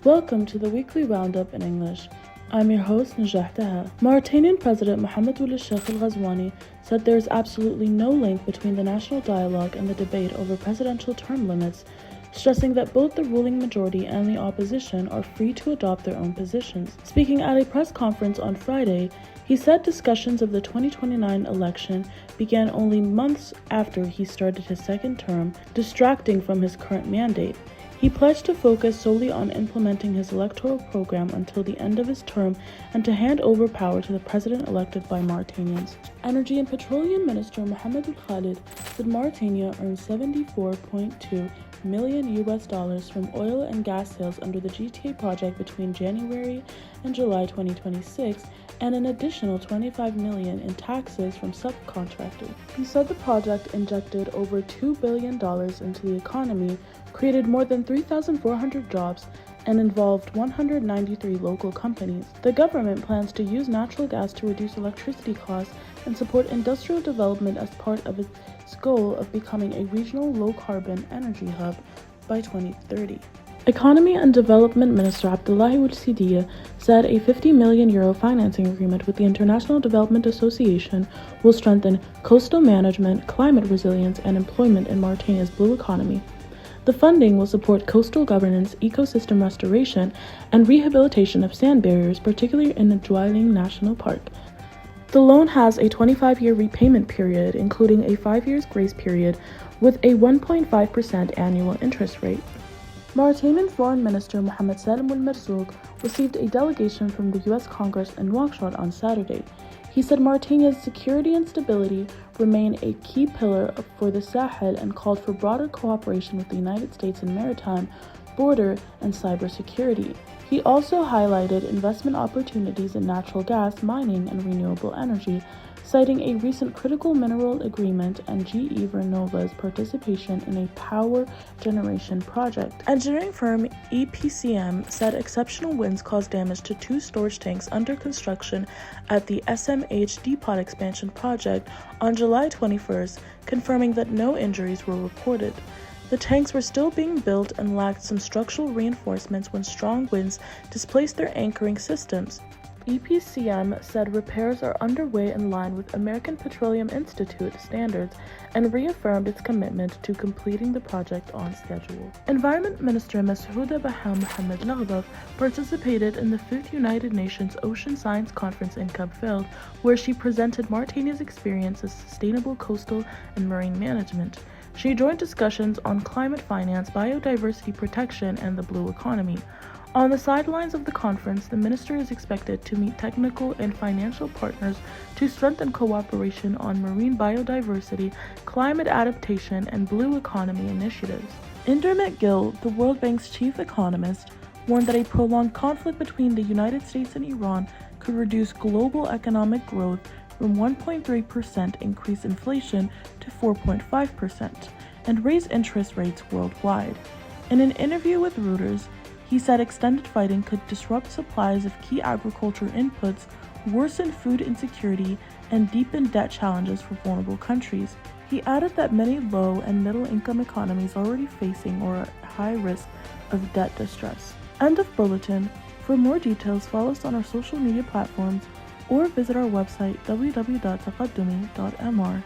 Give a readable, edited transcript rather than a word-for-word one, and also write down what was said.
Welcome to the weekly Roundup in English. I'm your host, Najah Taha. Mauritanian President Mohamed Ould Sheikh Al Ghazouani said there is absolutely no link between the national dialogue and the debate over presidential term limits, stressing that both the ruling majority and the opposition are free to adopt their own positions. Speaking at a press conference on Friday, he said discussions of the 2029 election began only months after he started his second term, distracting from his current mandate. He pledged to focus solely on implementing his electoral program until the end of his term and to hand over power to the president elected by Mauritanians. Energy and Petroleum Minister Mohamed Al Khalid said Mauritania earned $74.2 million from oil and gas sales under the GTA project between January and July 2026, and an additional $25 million in taxes from subcontractors. He said the project injected over $2 billion into the economy, created more than 3,400 jobs, and involved 193 local companies. The government plans to use natural gas to reduce electricity costs and support industrial development as part of its goal of becoming a regional low-carbon energy hub by 2030. Economy and Development Minister Abdullahi Ould Sidia said a €50 million financing agreement with the International Development Association will strengthen coastal management, climate resilience, and employment in Mauritania's blue economy. The funding will support coastal governance, ecosystem restoration, and rehabilitation of sand barriers, particularly in the Dwelling National Park. The loan has a 25-year repayment period, including a 5-year grace period, with a 1.5% annual interest rate. Mauritanian Foreign Minister Mohamed Salem Al Merzouk received a delegation from the U.S. Congress in Nouakchott on Saturday. He said Mauritania's security and stability remain a key pillar for the Sahel and called for broader cooperation with the United States in maritime, border, and cybersecurity. He also highlighted investment opportunities in natural gas, mining, and renewable energy, citing a recent critical mineral agreement and GE Vernova's participation in a power generation project. Engineering firm EPCM said exceptional winds caused damage to 2 storage tanks under construction at the SMH Depot expansion project on July 21st, confirming that no injuries were reported. The tanks were still being built and lacked some structural reinforcements when strong winds displaced their anchoring systems. EPCM said repairs are underway in line with American Petroleum Institute standards and reaffirmed its commitment to completing the project on schedule. Environment Minister Masouda Baham Mohamed Laghdaf participated in the 5th United Nations Ocean Science Conference in Cap Verde, where she presented Mauritania's experience as sustainable coastal and marine management. She joined discussions on climate finance, biodiversity protection, and the blue economy. On the sidelines of the conference, the minister is expected to meet technical and financial partners to strengthen cooperation on marine biodiversity, climate adaptation, and blue economy initiatives. Indermit Gill, the World Bank's chief economist, warned that a prolonged conflict between the United States and Iran could reduce global economic growth from 1.3% increase inflation to 4.5% and raise interest rates worldwide. In an interview with Reuters, he said extended fighting could disrupt supplies of key agriculture inputs, worsen food insecurity, and deepen debt challenges for vulnerable countries. He added that many low and middle-income economies are already facing or are at high risk of debt distress. End of bulletin. For more details, follow us on our social media platforms or visit our website www.taqaddumi.mr.